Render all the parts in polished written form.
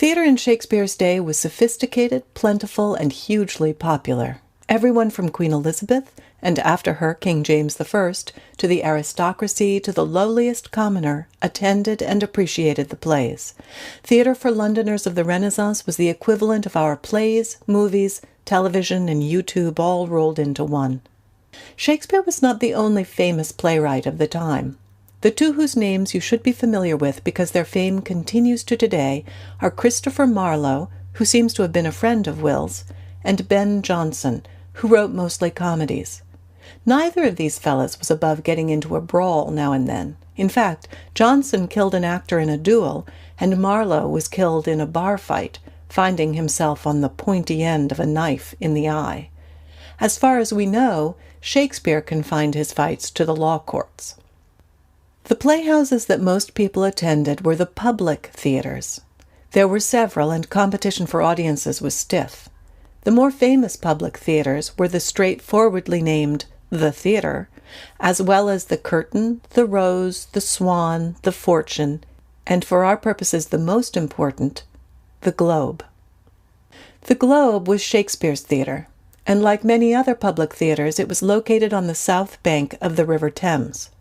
Theatre in Shakespeare's day was sophisticated, plentiful, and hugely popular. Everyone from Queen Elizabeth, and after her King James I, to the aristocracy, to the lowliest commoner, attended and appreciated the plays. Theatre for Londoners of the Renaissance was the equivalent of our plays, movies, television, and YouTube all rolled into one. Shakespeare was not the only famous playwright of the time. The two whose names you should be familiar with because their fame continues to today are Christopher Marlowe, who seems to have been a friend of Will's, and Ben Jonson, who wrote mostly comedies. Neither of these fellows was above getting into a brawl now and then. In fact, Jonson killed an actor in a duel, and Marlowe was killed in a bar fight, finding himself on the pointy end of a knife in the eye. As far as we know, Shakespeare confined his fights to the law courts. The playhouses that most people attended were the public theaters. There were several, and competition for audiences was stiff. The more famous public theaters were the straightforwardly named The Theatre, as well as the Curtain, the Rose, the Swan, the Fortune, and for our purposes the most important, the Globe. The Globe was Shakespeare's theatre, and like many other public theaters, it was located on the south bank of the River Thames.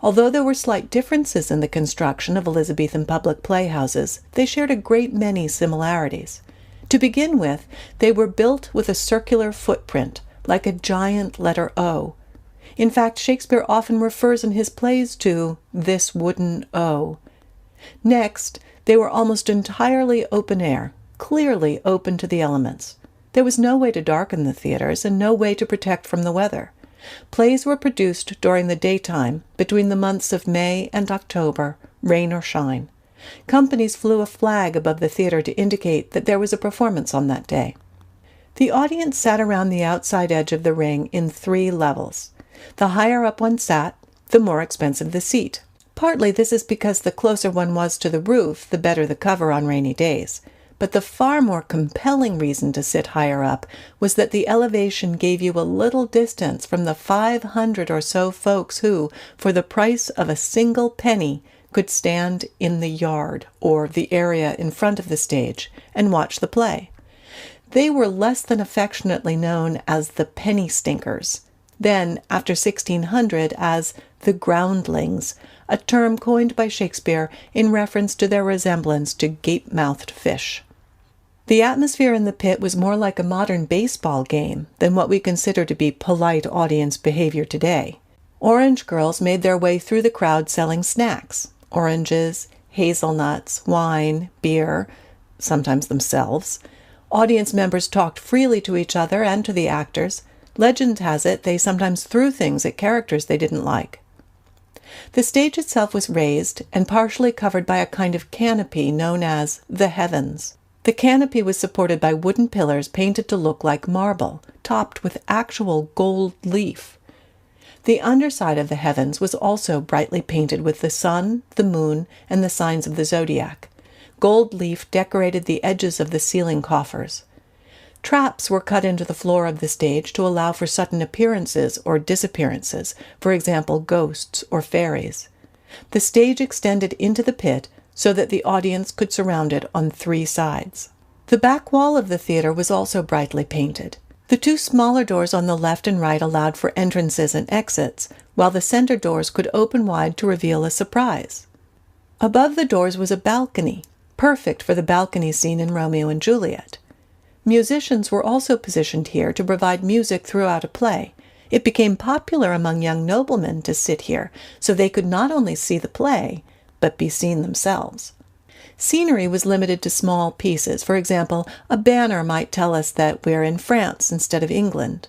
Although there were slight differences in the construction of Elizabethan public playhouses, they shared a great many similarities. To begin with, they were built with a circular footprint, like a giant letter O. In fact, Shakespeare often refers in his plays to this wooden O. Next, they were almost entirely open air, clearly open to the elements. There was no way to darken the theaters and no way to protect from the weather. Plays were produced during the daytime, between the months of May and October, rain or shine. Companies flew a flag above the theater to indicate that there was a performance on that day. The audience sat around the outside edge of the ring in 3 levels. The higher up one sat, the more expensive the seat. Partly this is because the closer one was to the roof, the better the cover on rainy days. But the far more compelling reason to sit higher up was that the elevation gave you a little distance from the 500 or so folks who, for the price of a single penny, could stand in the yard, or the area in front of the stage, and watch the play. They were less than affectionately known as the penny stinkers, then, after 1600, as the groundlings, a term coined by Shakespeare in reference to their resemblance to gape-mouthed fish. The atmosphere in the pit was more like a modern baseball game than what we consider to be polite audience behavior today. Orange girls made their way through the crowd selling snacks, oranges, hazelnuts, wine, beer, sometimes themselves. Audience members talked freely to each other and to the actors. Legend has it they sometimes threw things at characters they didn't like. The stage itself was raised and partially covered by a kind of canopy known as the heavens. The canopy was supported by wooden pillars painted to look like marble, topped with actual gold leaf. The underside of the heavens was also brightly painted with the sun, the moon, and the signs of the zodiac. Gold leaf decorated the edges of the ceiling coffers. Traps were cut into the floor of the stage to allow for sudden appearances or disappearances, for example, ghosts or fairies. The stage extended into the pit so that the audience could surround it on 3 sides. The back wall of the theater was also brightly painted. The 2 smaller doors on the left and right allowed for entrances and exits, while the center doors could open wide to reveal a surprise. Above the doors was a balcony, perfect for the balcony scene in Romeo and Juliet. Musicians were also positioned here to provide music throughout a play. It became popular among young noblemen to sit here, so they could not only see the play, but be seen themselves. Scenery was limited to small pieces. For example, a banner might tell us that we're in France instead of England.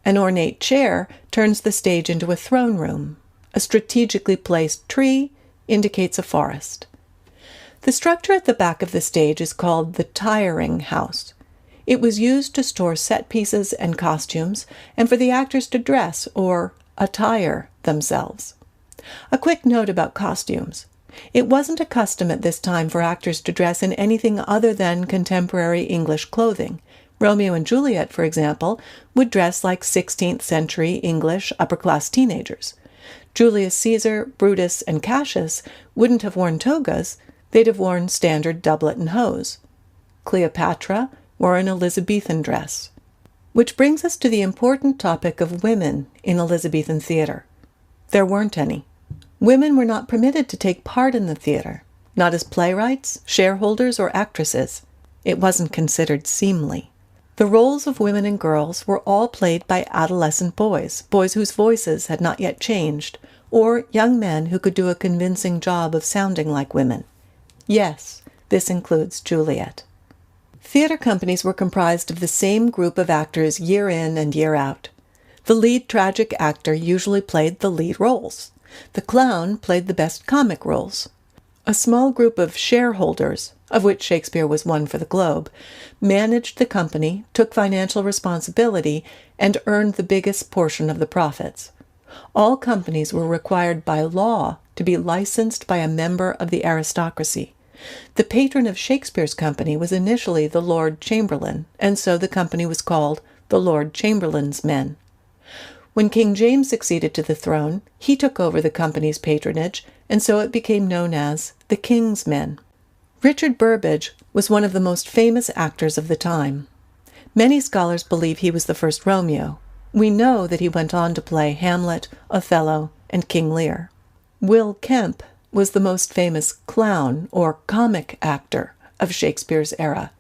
An ornate chair turns the stage into a throne room. A strategically placed tree indicates a forest. The structure at the back of the stage is called the tiring house. It was used to store set pieces and costumes, and for the actors to dress or attire themselves. A quick note about costumes. It wasn't a custom at this time for actors to dress in anything other than contemporary English clothing. Romeo and Juliet, for example, would dress like 16th century English upper-class teenagers. Julius Caesar, Brutus, and Cassius wouldn't have worn togas, they'd have worn standard doublet and hose. Cleopatra wore an Elizabethan dress. Which brings us to the important topic of women in Elizabethan theatre. There weren't any. Women were not permitted to take part in the theatre, not as playwrights, shareholders, or actresses. It wasn't considered seemly. The roles of women and girls were all played by adolescent boys, boys whose voices had not yet changed, or young men who could do a convincing job of sounding like women. Yes, this includes Juliet. Theatre companies were comprised of the same group of actors year in and year out. The lead tragic actor usually played the lead roles. The clown played the best comic roles. A small group of shareholders, of which Shakespeare was one for the Globe, managed the company, took financial responsibility, and earned the biggest portion of the profits. All companies were required by law to be licensed by a member of the aristocracy. The patron of Shakespeare's company was initially the Lord Chamberlain, and so the company was called the Lord Chamberlain's Men. When King James succeeded to the throne, he took over the company's patronage, and so it became known as the King's Men. Richard Burbage was one of the most famous actors of the time. Many scholars believe he was the first Romeo. We know that he went on to play Hamlet, Othello, and King Lear. Will Kemp was the most famous clown or comic actor of Shakespeare's era.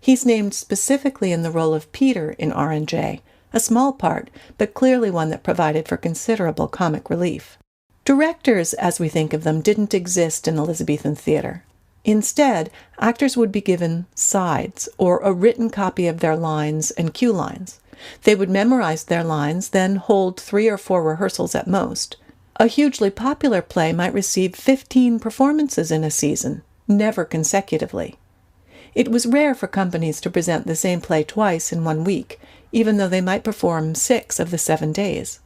He's named specifically in the role of Peter in R&J, a small part, but clearly one that provided for considerable comic relief. Directors, as we think of them, didn't exist in Elizabethan theatre. Instead, actors would be given sides, or a written copy of their lines and cue lines. They would memorize their lines, then hold 3 or 4 rehearsals at most. A hugely popular play might receive 15 performances in a season, never consecutively. It was rare for companies to present the same play twice in 1 week, even though they might perform 6 of the 7 days.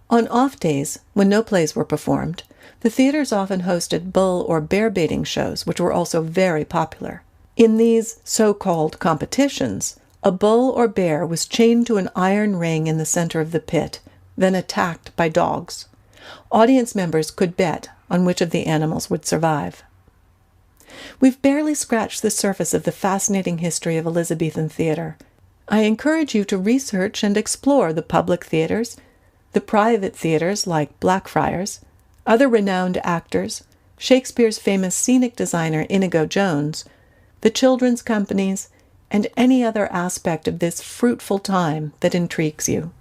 On off days, when no plays were performed, the theaters often hosted bull or bear baiting shows, which were also very popular. In these so-called competitions, a bull or bear was chained to an iron ring in the center of the pit, then attacked by dogs. Audience members could bet on which of the animals would survive. We've barely scratched the surface of the fascinating history of Elizabethan theatre. I encourage you to research and explore the public theatres, the private theatres like Blackfriars, other renowned actors, Shakespeare's famous scenic designer Inigo Jones, the children's companies, and any other aspect of this fruitful time that intrigues you.